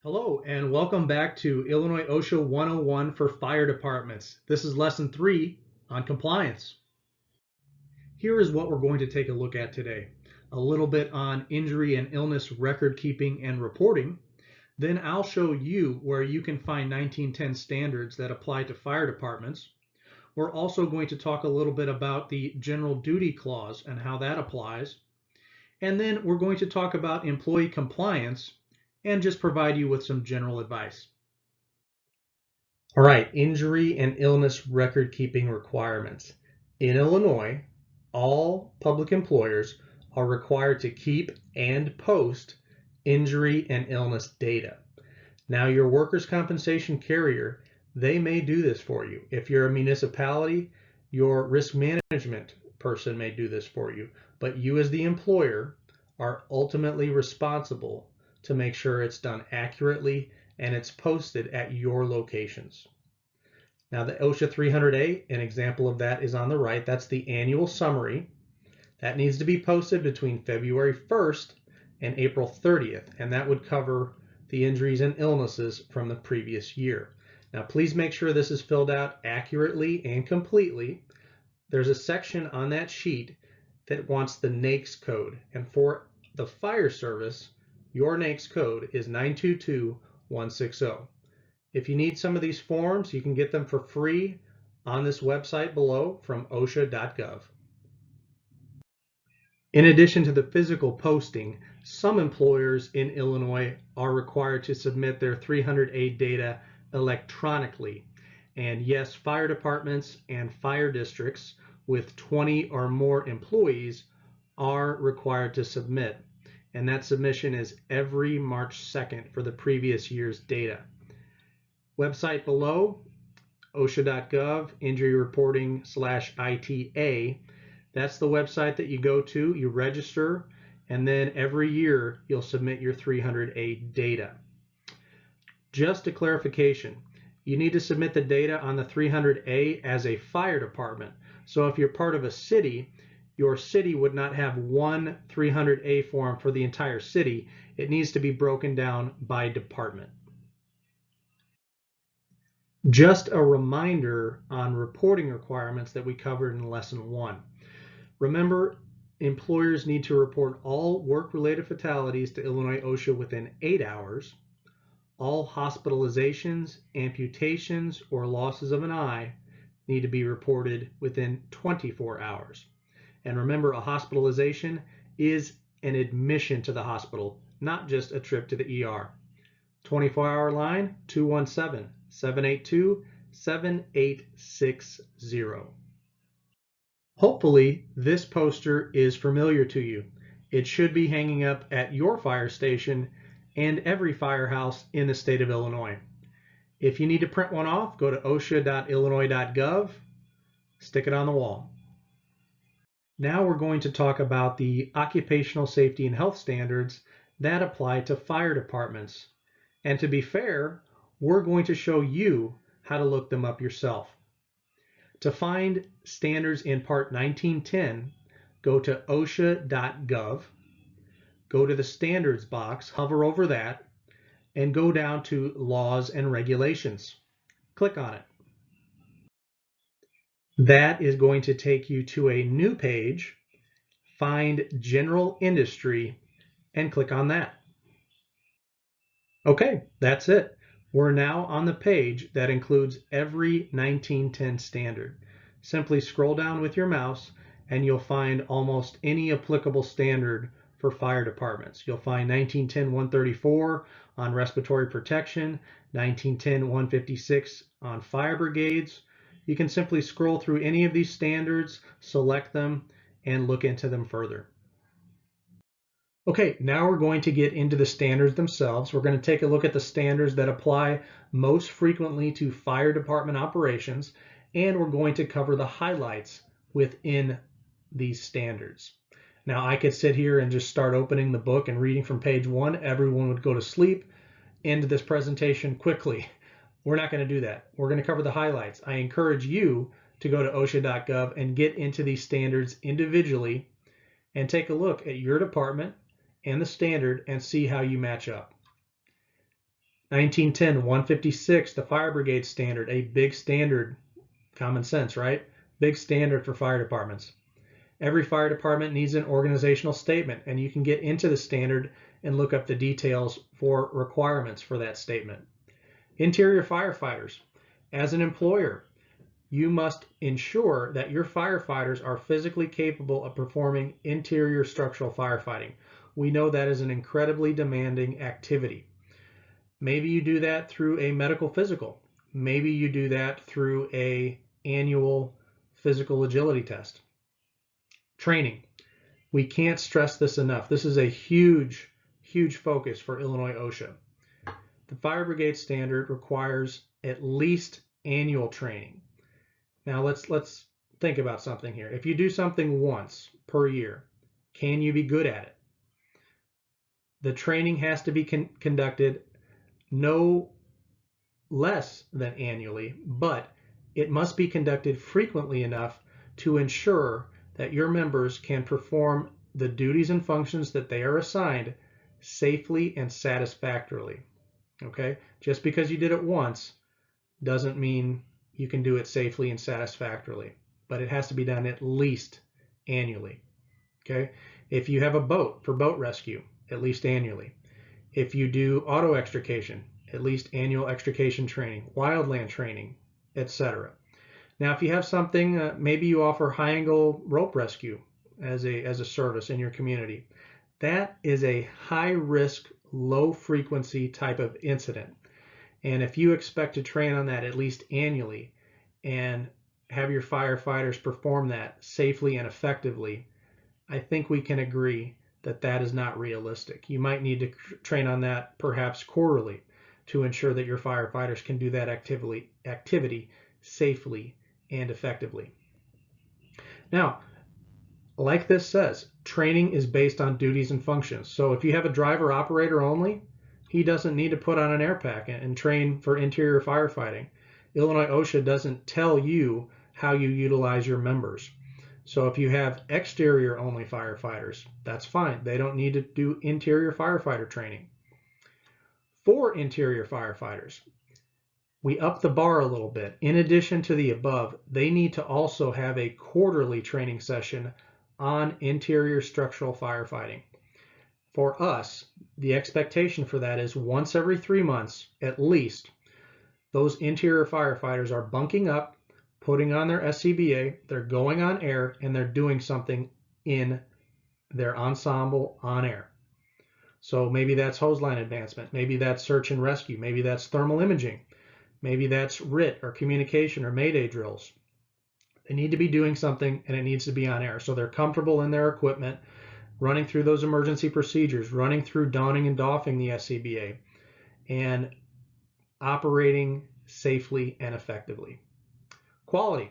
Hello and welcome back to Illinois OSHA 101 for fire departments. This is lesson 3 on compliance. Here is what we're going to take a look at today. A little bit on injury and illness record keeping and reporting. Then I'll show you where you can find 1910 standards that apply to fire departments. We're also going to talk a little bit about the general duty clause and how that applies. And then we're going to talk about employee compliance and just provide you with some general advice. All right, injury and illness record keeping requirements. In Illinois, all public employers are required to keep and post injury and illness data. Now, your workers' compensation carrier, they may do this for you. If you're a municipality, your risk management person may do this for you, but you as the employer are ultimately responsible to make sure it's done accurately and it's posted at your locations. Now the OSHA 300A, an example of that is on the right. That's the annual summary. That needs to be posted between February 1st and April 30th, and that would cover the injuries and illnesses from the previous year. Now please make sure this is filled out accurately and completely. There's a section on that sheet that wants the NAICS code, and for the fire service, your NAICS code is 922160. If you need some of these forms, you can get them for free on this website below from OSHA.gov. In addition to the physical posting, some employers in Illinois are required to submit their 300A data electronically. And yes, fire departments and fire districts with 20 or more employees are required to submit. And that submission is every March 2nd for the previous year's data. Website below, OSHA.gov, injury reporting /ITA. That's the website that you go to, you register, and then every year you'll submit your 300A data. Just a clarification, you need to submit the data on the 300A as a fire department. So if you're part of a city, your city would not have one 300A form for the entire city. It needs to be broken down by department. Just a reminder on reporting requirements that we covered in lesson 1. Remember, employers need to report all work-related fatalities to Illinois OSHA within 8 hours. All hospitalizations, amputations, or losses of an eye need to be reported within 24 hours. And remember, a hospitalization is an admission to the hospital, not just a trip to the ER. 24-hour line, 217-782-7860. Hopefully, this poster is familiar to you. It should be hanging up at your fire station and every firehouse in the state of Illinois. If you need to print one off, go to osha.illinois.gov, stick it on the wall. Now we're going to talk about the occupational safety and health standards that apply to fire departments. And to be fair, we're going to show you how to look them up yourself. To find standards in Part 1910, go to osha.gov, go to the standards box, hover over that, and go down to laws and regulations. Click on it. That is going to take you to a new page. Find general industry and click on that. Okay, that's it. We're now on the page that includes every 1910 standard. Simply scroll down with your mouse and you'll find almost any applicable standard for fire departments. You'll find 1910-134 on respiratory protection, 1910-156 on fire brigades. You can simply scroll through any of these standards, select them, and look into them further. Okay, now we're going to get into the standards themselves. We're going to take a look at the standards that apply most frequently to fire department operations, and we're going to cover the highlights within these standards. Now, I could sit here and just start opening the book and reading from page 1. Everyone would go to sleep, end this presentation quickly. We're not going to do that. We're going to cover the highlights. I encourage you to go to OSHA.gov and get into these standards individually and take a look at your department and the standard and see how you match up. 1910-156, the Fire Brigade Standard, a big standard, common sense, right? Big standard for fire departments. Every fire department needs an organizational statement, and you can get into the standard and look up the details for requirements for that statement. Interior firefighters. As an employer, you must ensure that your firefighters are physically capable of performing interior structural firefighting. We know that is an incredibly demanding activity. Maybe you do that through a medical physical. Maybe you do that through an annual physical agility test. Training. We can't stress this enough. This is a huge, huge focus for Illinois OSHA. The Fire Brigade Standard requires at least annual training. Now let's think about something here. If you do something once per year, can you be good at it? The training has to be conducted no less than annually, but it must be conducted frequently enough to ensure that your members can perform the duties and functions that they are assigned safely and satisfactorily. Okay? Just because you did it once doesn't mean you can do it safely and satisfactorily, but it has to be done at least annually. Okay? If you have a boat for boat rescue, at least annually. If you do auto extrication, at least annual extrication training, wildland training, etc. Now, if you have something, maybe you offer high angle rope rescue as a service in your community. That is a high risk, low frequency type of incident. And if you expect to train on that at least annually and have your firefighters perform that safely and effectively, I think we can agree that that is not realistic. You might need to train on that perhaps quarterly to ensure that your firefighters can do that activity safely and effectively. Now, like this says, training is based on duties and functions. So if you have a driver operator only, he doesn't need to put on an air pack and train for interior firefighting. Illinois OSHA doesn't tell you how you utilize your members. So if you have exterior only firefighters, that's fine. They don't need to do interior firefighter training. For interior firefighters, we up the bar a little bit. In addition to the above, they need to also have a quarterly training session on interior structural firefighting. For us, the expectation for that is once every 3 months, at least, those interior firefighters are bunking up, putting on their SCBA, they're going on air, and they're doing something in their ensemble on air. So maybe that's hose line advancement, maybe that's search and rescue, maybe that's thermal imaging, maybe that's RIT or communication or Mayday drills. They need to be doing something and it needs to be on air. So they're comfortable in their equipment, running through those emergency procedures, running through donning and doffing the SCBA, and operating safely and effectively. Quality,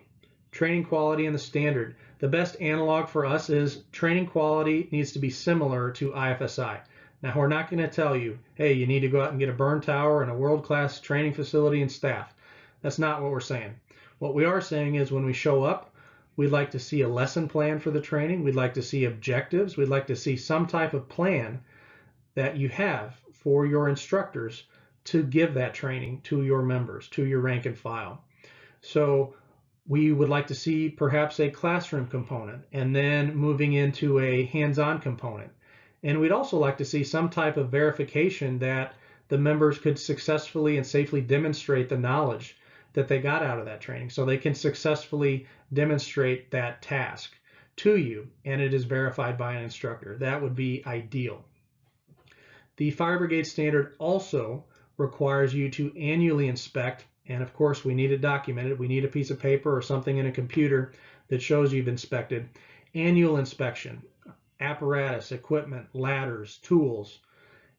training quality and the standard. The best analog for us is training quality needs to be similar to IFSI. Now, we're not going to tell you, hey, you need to go out and get a burn tower and a world-class training facility and staff. That's not what we're saying. What we are saying is when we show up, we'd like to see a lesson plan for the training. We'd like to see objectives. We'd like to see some type of plan that you have for your instructors to give that training to your members, to your rank and file. So we would like to see perhaps a classroom component and then moving into a hands-on component. And we'd also like to see some type of verification that the members could successfully and safely demonstrate the knowledge that they got out of that training, so they can successfully demonstrate that task to you and it is verified by an instructor. That would be ideal. The Fire Brigade Standard also requires you to annually inspect, and of course we need it documented. We need a piece of paper or something in a computer that shows you've inspected. Annual inspection, apparatus, equipment, ladders, tools,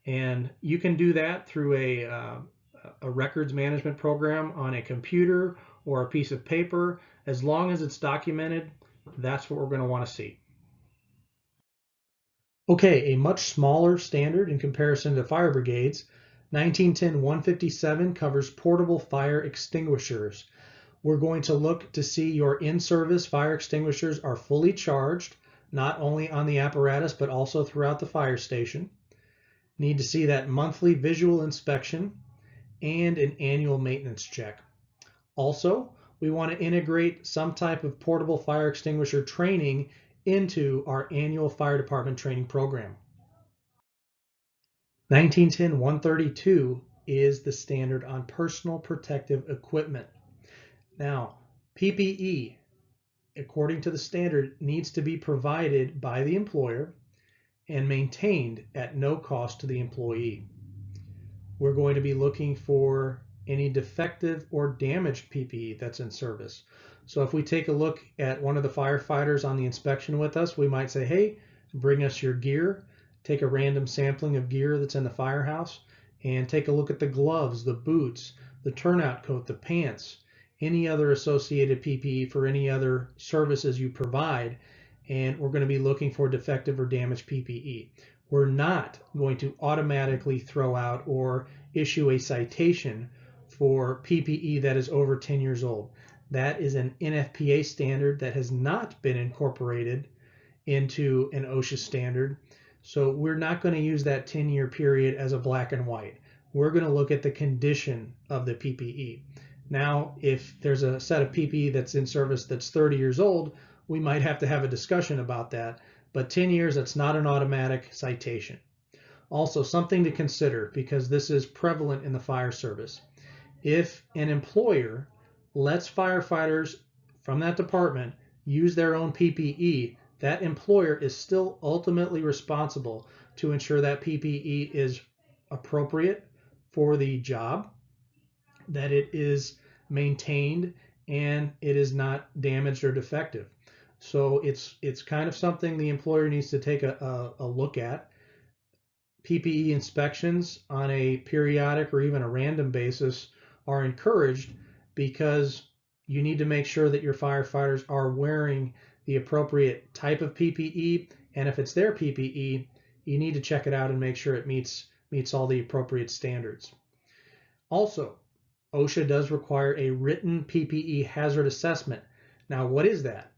and you can do that through a records management program on a computer or a piece of paper. As long as it's documented, that's what we're going to want to see. Okay, a much smaller standard in comparison to fire brigades. 1910-157 covers portable fire extinguishers. We're going to look to see your in-service fire extinguishers are fully charged, not only on the apparatus, but also throughout the fire station. Need to see that monthly visual inspection. and an annual maintenance check. Also, we want to integrate some type of portable fire extinguisher training into our annual fire department training program. 1910-132 is the standard on personal protective equipment. Now, PPE, according to the standard, needs to be provided by the employer and maintained at no cost to the employee. We're going to be looking for any defective or damaged PPE that's in service. So if we take a look at one of the firefighters on the inspection with us, we might say, hey, bring us your gear, take a random sampling of gear that's in the firehouse, and take a look at the gloves, the boots, the turnout coat, the pants, any other associated PPE for any other services you provide, and we're going to be looking for defective or damaged PPE. We're not going to automatically throw out or issue a citation for PPE that is over 10 years old. That is an NFPA standard that has not been incorporated into an OSHA standard. So we're not going to use that 10-year period as a black and white. We're going to look at the condition of the PPE. Now, if there's a set of PPE that's in service that's 30 years old, we might have to have a discussion about that. But 10 years, that's not an automatic citation. Also, something to consider, because this is prevalent in the fire service. If an employer lets firefighters from that department use their own PPE, that employer is still ultimately responsible to ensure that PPE is appropriate for the job, that it is maintained, and it is not damaged or defective. So it's kind of something the employer needs to take a look at. PPE inspections on a periodic or even a random basis are encouraged because you need to make sure that your firefighters are wearing the appropriate type of PPE, and if it's their PPE, you need to check it out and make sure it meets all the appropriate standards. Also, OSHA does require a written PPE hazard assessment. Now, what is that?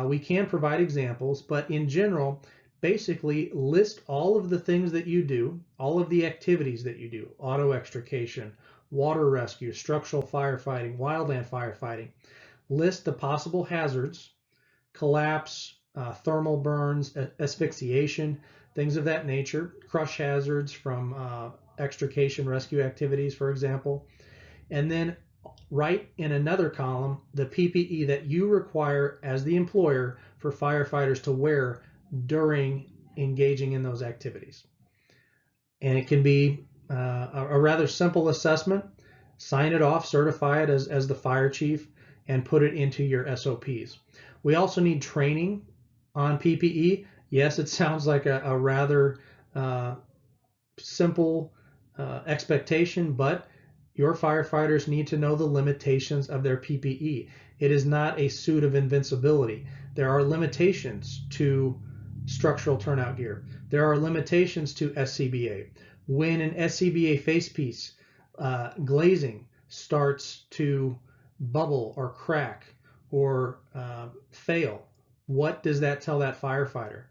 We can provide examples, but in general, basically list all of the things that you do, all of the activities that you do, auto extrication, water rescue, structural firefighting, wildland firefighting. List the possible hazards, collapse, thermal burns, asphyxiation, things of that nature, crush hazards from extrication rescue activities, for example. And then write in another column the PPE that you require as the employer for firefighters to wear during engaging in those activities. And it can be a rather simple assessment. Sign it off, certify it as the fire chief, and put it into your SOPs. We also need training on PPE. Yes, it sounds like a rather simple expectation, but your firefighters need to know the limitations of their PPE. It is not a suit of invincibility. There are limitations to structural turnout gear. There are limitations to SCBA. When an SCBA facepiece glazing starts to bubble or crack or fail, what does that tell that firefighter?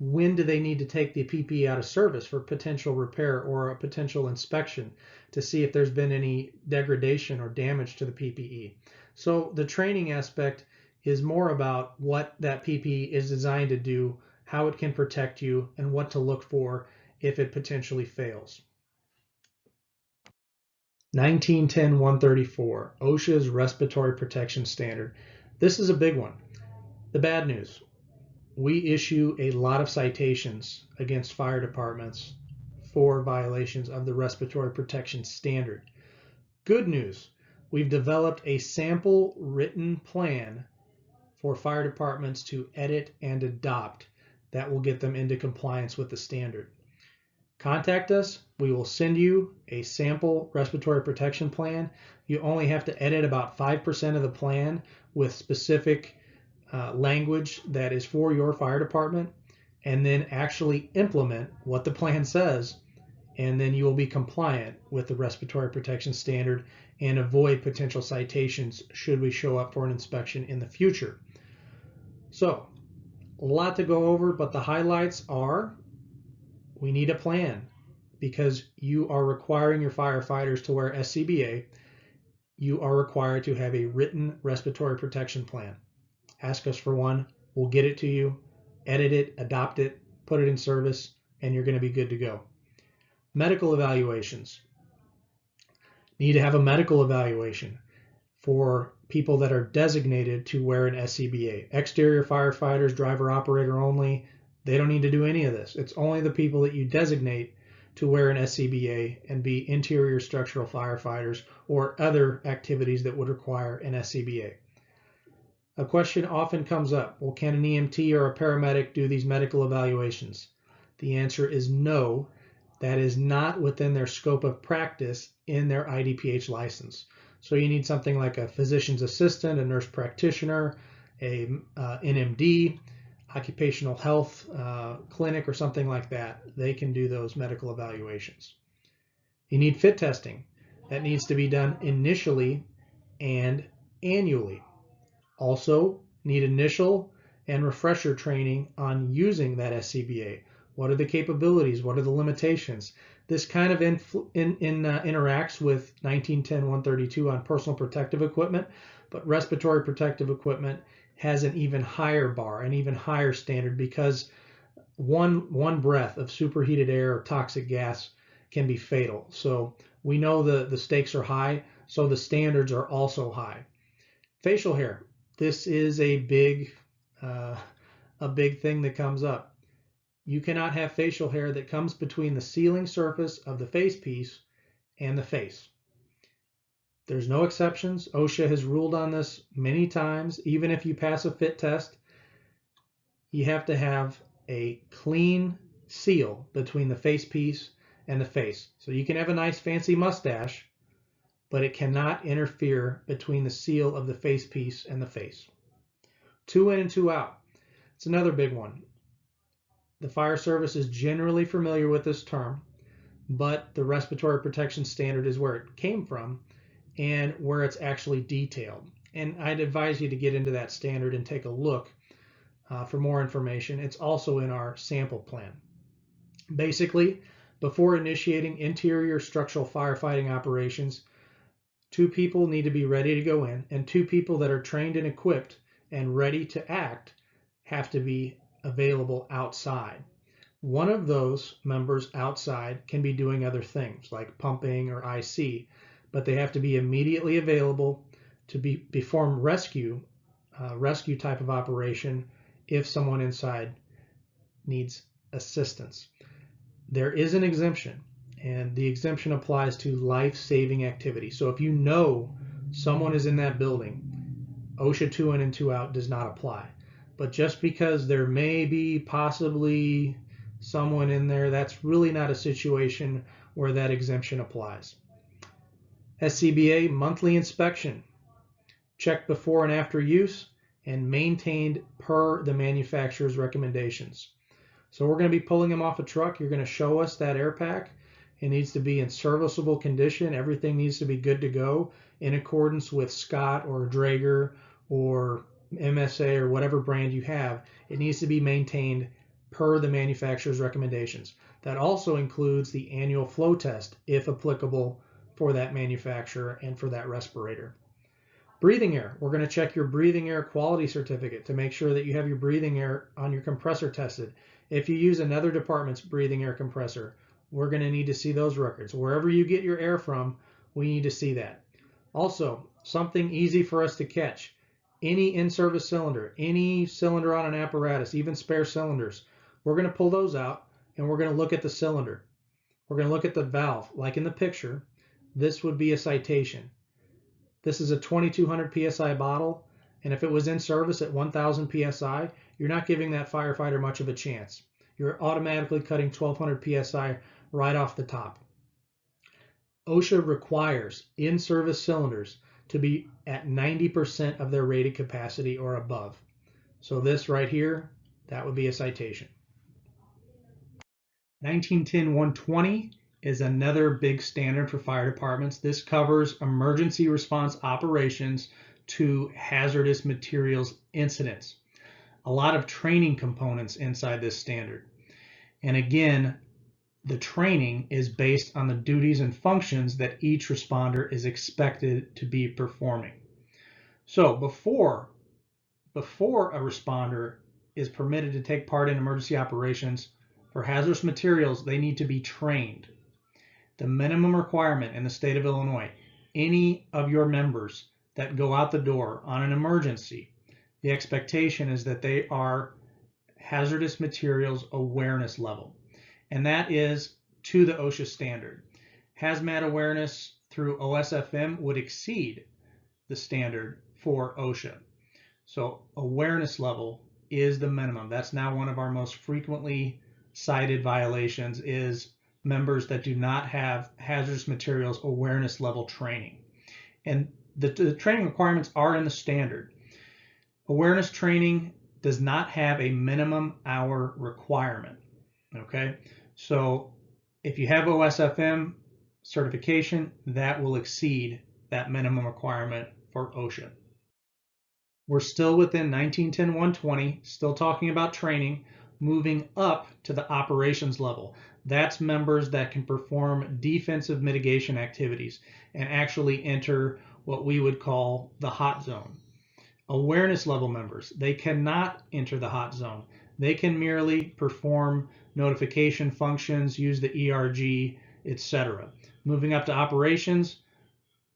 When do they need to take the PPE out of service for potential repair or a potential inspection to see if there's been any degradation or damage to the PPE? So the training aspect is more about what that PPE is designed to do, how it can protect you, and what to look for if it potentially fails. 1910-134, OSHA's Respiratory Protection Standard. This is a big one. The bad news: we issue a lot of citations against fire departments for violations of the Respiratory Protection Standard. Good news: we've developed a sample written plan for fire departments to edit and adopt that will get them into compliance with the standard. Contact us. We will send you a sample respiratory protection plan. You only have to edit about 5% of the plan with specific language that is for your fire department, and then actually implement what the plan says, and then you will be compliant with the Respiratory Protection Standard and avoid potential citations should we show up for an inspection in the future. So, a lot to go over, but the highlights are: we need a plan. because you are requiring your firefighters to wear SCBA, you are required to have a written respiratory protection plan. Ask us for one, we'll get it to you, edit it, adopt it, put it in service, and you're going to be good to go. Medical evaluations. Need to have a medical evaluation for people that are designated to wear an SCBA. Exterior firefighters, driver operator only, they don't need to do any of this. It's only the people that you designate to wear an SCBA and be interior structural firefighters or other activities that would require an SCBA. A question often comes up, well, can an EMT or a paramedic do these medical evaluations? The answer is no. That is not within their scope of practice in their IDPH license. So you need something like a physician's assistant, a nurse practitioner, a NMD, occupational health clinic, or something like that. They can do those medical evaluations. You need fit testing. That needs to be done initially and annually. Also need initial and refresher training on using that SCBA. What are the capabilities? What are the limitations? This kind of interacts with 1910-132 on personal protective equipment, but respiratory protective equipment has an even higher bar, an even higher standard, because one breath of superheated air or toxic gas can be fatal. So we know the stakes are high, so the standards are also high. Facial hair. This is a big thing that comes up. You cannot have facial hair that comes between the sealing surface of the face piece and the face. There's no exceptions. OSHA has ruled on this many times. Even if you pass a fit test, you have to have a clean seal between the face piece and the face. So you can have a nice fancy mustache, but it cannot interfere between the seal of the face piece and the face. 2 in and 2 out. It's another big one. The fire service is generally familiar with this term, but the respiratory protection standard is where it came from and where it's actually detailed. And I'd advise you to get into that standard and take a look for more information. It's also in our sample plan. Basically, before initiating interior structural firefighting operations, 2 people need to be ready to go in, and 2 people that are trained and equipped and ready to act have to be available outside. One of those members outside can be doing other things like pumping or IC, but they have to be immediately available to perform rescue type of operation if someone inside needs assistance. There is an exemption, and the exemption applies to life-saving activity. So if you know someone is in that building, OSHA 2 in and 2 out does not apply. But just because there may be possibly someone in there, that's really not a situation where that exemption applies. SCBA monthly inspection, checked before and after use, and maintained per the manufacturer's recommendations. So we're going to be pulling them off a truck. You're going to show us that air pack. It needs to be in serviceable condition. Everything needs to be good to go in accordance with Scott or Draeger or MSA or whatever brand you have. It needs to be maintained per the manufacturer's recommendations. That also includes the annual flow test, if applicable, for that manufacturer and for that respirator. Breathing air. We're going to check your breathing air quality certificate to make sure that you have your breathing air on your compressor tested. If you use another department's breathing air compressor, we're going to need to see those records. Wherever you get your air from, we need to see that. Also, something easy for us to catch. Any in-service cylinder, any cylinder on an apparatus, even spare cylinders, we're going to pull those out and we're going to look at the cylinder. We're going to look at the valve, like in the picture. This would be a citation. This is a 2200 PSI bottle, and if it was in service at 1000 PSI, you're not giving that firefighter much of a chance. You're automatically cutting 1200 PSI right off the top. OSHA requires in-service cylinders to be at 90% of their rated capacity or above. So this right here, that would be a citation. 1910-120 is another big standard for fire departments. This covers emergency response operations to hazardous materials incidents. A lot of training components inside this standard. And again, The training is based on the duties and functions that each responder is expected to be performing. So before a responder is permitted to take part in emergency operations for hazardous materials, they need to be trained. The minimum requirement in the state of Illinois, any of your members that go out the door on an emergency, the expectation is that they are hazardous materials awareness level, and that is to the OSHA standard. Hazmat awareness through OSFM would exceed the standard for OSHA. So awareness level is the minimum. That's now one of our most frequently cited violations, is members that do not have hazardous materials awareness level training. And the training requirements are in the standard. Awareness training does not have a minimum hour requirement. Okay, so if you have OSFM certification, that will exceed that minimum requirement for OSHA. We're still within 1910-120, still talking about training, moving up to the operations level. That's members that can perform defensive mitigation activities and actually enter what we would call the hot zone. Awareness level members, they cannot enter the hot zone. They can merely perform notification functions, use the ERG, etc. Moving up to operations,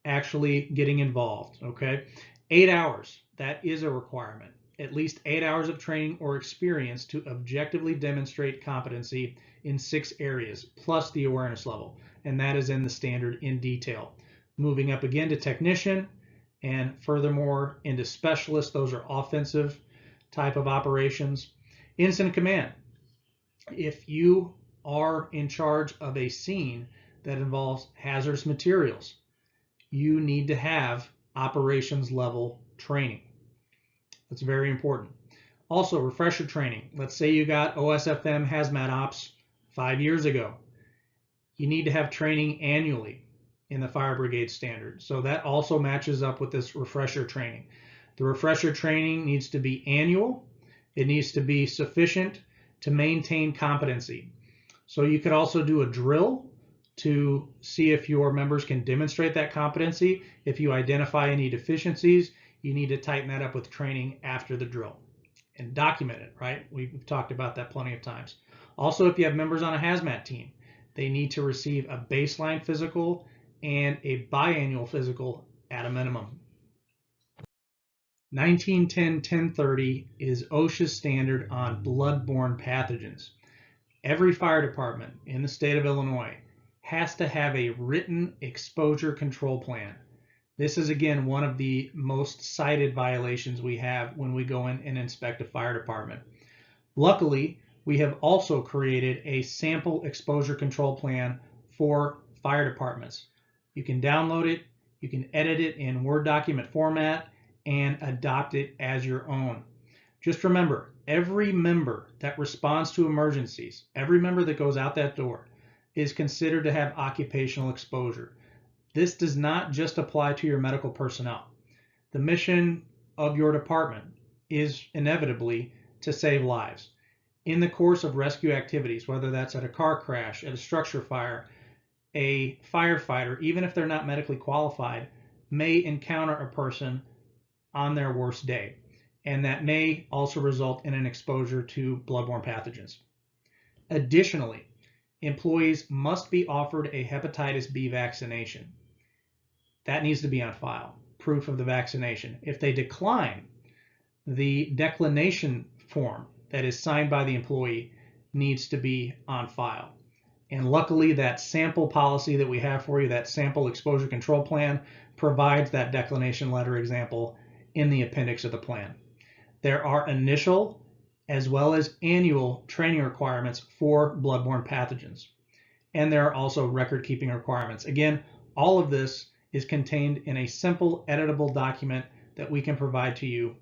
actually getting involved, okay? 8 hours, that is a requirement. At least 8 hours of training or experience to objectively demonstrate competency in 6 areas, plus the awareness level, and that is in the standard in detail. Moving up again to technician, and furthermore into specialist, those are offensive type of operations. Incident command, if you are in charge of a scene that involves hazardous materials, you need to have operations level training. That's very important. Also, refresher training. Let's say you got OSFM hazmat ops 5 years ago. You need to have training annually in the fire brigade standard. So that also matches up with this refresher training. The refresher training needs to be annual. It needs to be sufficient to maintain competency. So you could also do a drill to see if your members can demonstrate that competency. If you identify any deficiencies, you need to tighten that up with training after the drill and document it, right? We've talked about that plenty of times. Also, if you have members on a hazmat team, they need to receive a baseline physical and a biannual physical at a minimum. 1910-1030 is OSHA standard on bloodborne pathogens. Every fire department in the state of Illinois has to have a written exposure control plan. This is again one of the most cited violations we have when we go in and inspect a fire department. Luckily, we have also created a sample exposure control plan for fire departments. You can download it, you can edit it in Word document format, and adopt it as your own. Just remember, every member that responds to emergencies, every member that goes out that door, is considered to have occupational exposure. This does not just apply to your medical personnel. The mission of your department is inevitably to save lives. In the course of rescue activities, whether that's at a car crash, at a structure fire, a firefighter, even if they're not medically qualified, may encounter a person on their worst day, and that may also result in an exposure to bloodborne pathogens. Additionally, employees must be offered a hepatitis B vaccination. That needs to be on file, proof of the vaccination. If they decline, the declination form that is signed by the employee needs to be on file. And luckily, that sample policy that we have for you, that sample exposure control plan, provides that declination letter example in the appendix of the plan. There are initial as well as annual training requirements for bloodborne pathogens. And there are also record-keeping requirements. Again, all of this is contained in a simple editable document that we can provide to you,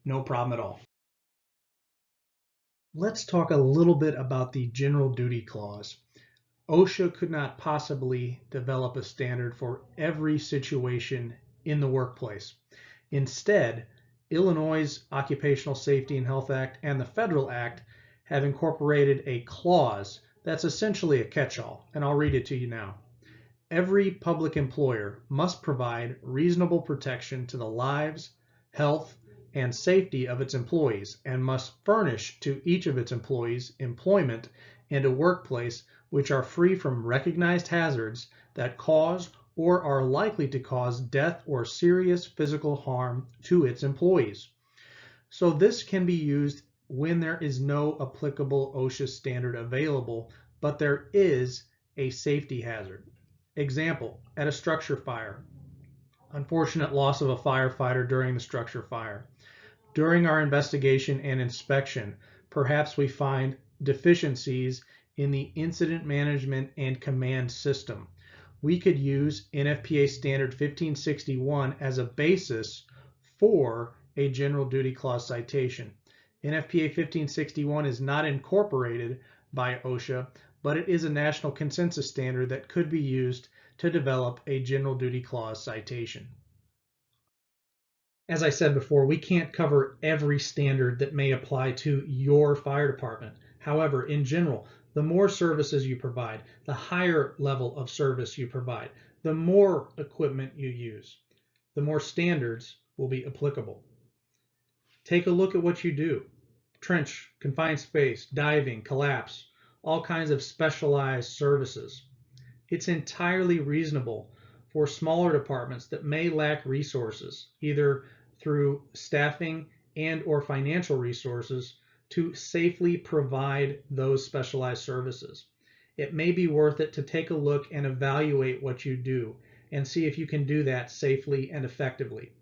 no problem at all. Let's talk a little bit about the general duty clause. OSHA could not possibly develop a standard for every situation in the workplace. Instead, Illinois' Occupational Safety and Health Act and the Federal Act have incorporated a clause that's essentially a catch-all, and I'll read it to you now. Every public employer must provide reasonable protection to the lives, health, and safety of its employees and must furnish to each of its employees employment and a workplace which are free from recognized hazards that cause or are likely to cause death or serious physical harm to its employees. So this can be used when there is no applicable OSHA standard available, but there is a safety hazard. Example, at a structure fire. Unfortunate loss of a firefighter during the structure fire. During our investigation and inspection, perhaps we find deficiencies in the incident management and command system. We could use NFPA Standard 1561 as a basis for a general duty clause citation. NFPA 1561 is not incorporated by OSHA, but it is a national consensus standard that could be used to develop a general duty clause citation. As I said before, we can't cover every standard that may apply to your fire department. However, in general, the more services you provide, the higher level of service you provide, the more equipment you use, the more standards will be applicable. Take a look at what you do. Trench, confined space, diving, collapse, all kinds of specialized services. It's entirely reasonable for smaller departments that may lack resources, either through staffing and or financial resources, to safely provide those specialized services. It may be worth it to take a look and evaluate what you do and see if you can do that safely and effectively.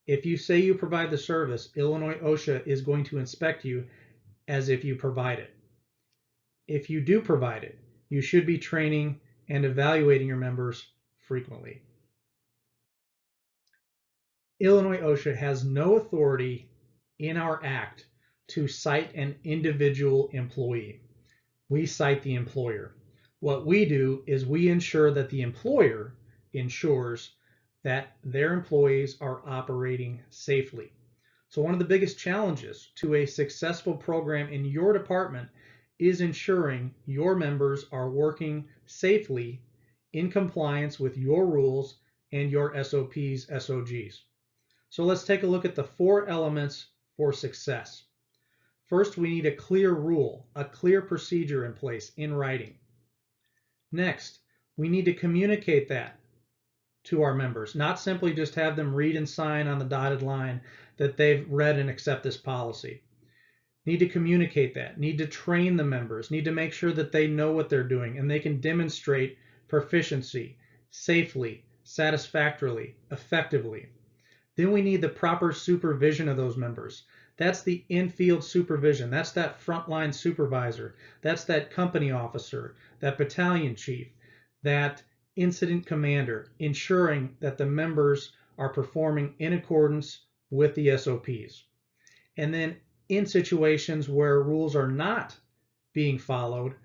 If you say you provide the service, Illinois OSHA is going to inspect you as if you provide it. If you do provide it, you should be training and evaluating your members frequently. Illinois OSHA has no authority in our act to cite an individual employee. We cite the employer. What we do is we ensure that the employer ensures that their employees are operating safely. So one of the biggest challenges to a successful program in your department is ensuring your members are working safely in compliance with your rules and your SOPs, SOGs. So let's take a look at the 4 elements for success. First, we need a clear rule, a clear procedure in place in writing. Next, we need to communicate that to our members, not simply just have them read and sign on the dotted line that they've read and accept this policy. Need to communicate that, need to train the members, need to make sure that they know what they're doing and they can demonstrate proficiency safely, satisfactorily, effectively. Then we need the proper supervision of those members. That's the in-field supervision. That's that frontline supervisor. That's that company officer, that battalion chief, that incident commander, ensuring that the members are performing in accordance with the SOPs. And then in situations where rules are not being followed,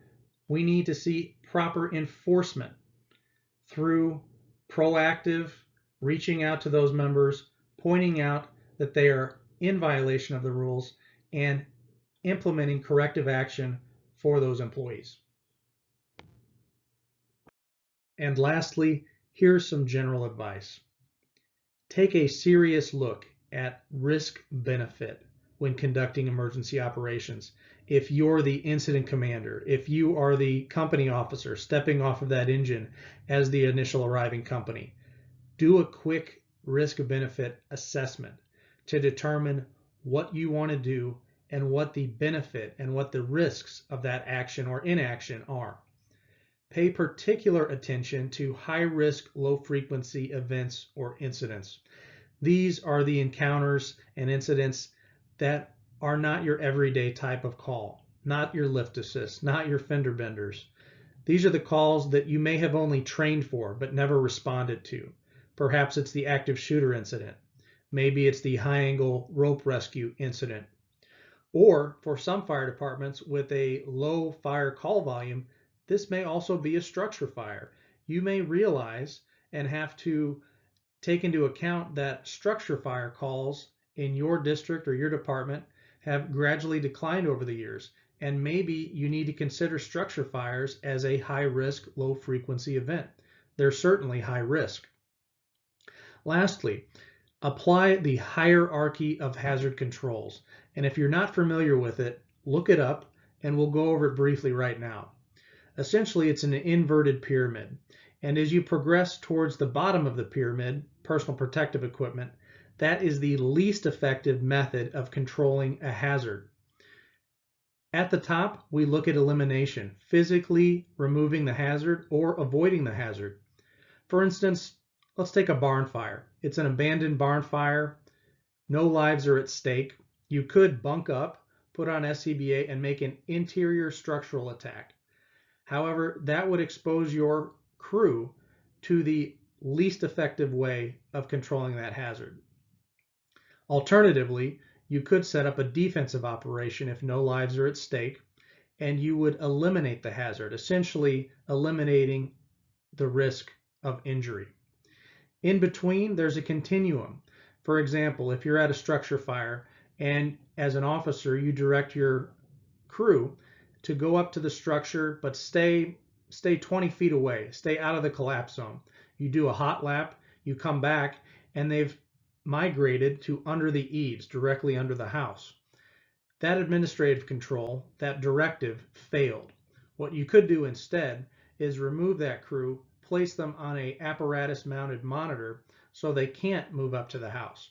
we need to see proper enforcement through proactive reaching out to those members, pointing out that they are in violation of the rules, and implementing corrective action for those employees. And lastly, here's some general advice. Take a serious look at risk-benefit when conducting emergency operations. If you're the incident commander, if you are the company officer stepping off of that engine as the initial arriving company, do a quick risk-benefit assessment to determine what you want to do and what the benefit and what the risks of that action or inaction are. Pay particular attention to high-risk, low-frequency events or incidents. These are the encounters and incidents that are not your everyday type of call, not your lift assist, not your fender benders. These are the calls that you may have only trained for but never responded to. Perhaps it's the active shooter incident. Maybe it's the high-angle rope rescue incident. Or for some fire departments with a low fire call volume, this may also be a structure fire. You may realize and have to take into account that structure fire calls in your district or your department have gradually declined over the years. and maybe you need to consider structure fires as a high-risk, low-frequency event. They're certainly high risk. Lastly, apply the hierarchy of hazard controls. And if you're not familiar with it, look it up, and we'll go over it briefly right now. Essentially, it's an inverted pyramid. And as you progress towards the bottom of the pyramid, personal protective equipment, that is the least effective method of controlling a hazard. At the top, we look at elimination, physically removing the hazard or avoiding the hazard. For instance, let's take a barn fire. It's an abandoned barn fire. No lives are at stake. You could bunk up, put on SCBA, and make an interior structural attack. However, that would expose your crew to the least effective way of controlling that hazard. Alternatively, you could set up a defensive operation if no lives are at stake, and you would eliminate the hazard, essentially eliminating the risk of injury. In between, there's a continuum. For example, if you're at a structure fire and as an officer, you direct your crew to go up to the structure, but stay 20 feet away, stay out of the collapse zone. You do a hot lap, you come back, and they've migrated to under the eaves, directly under the house. That administrative control, that directive, failed. What you could do instead is remove that crew, place them on an apparatus-mounted monitor so they can't move up to the house.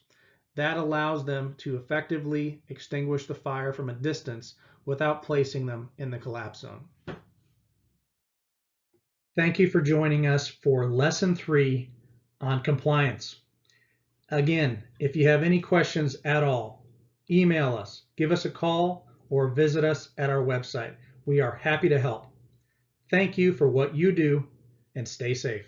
That allows them to effectively extinguish the fire from a distance without placing them in the collapse zone. Thank you for joining us for Lesson 3 on compliance. Again, if you have any questions at all, email us, give us a call, or visit us at our website. We are happy to help. Thank you for what you do, and stay safe.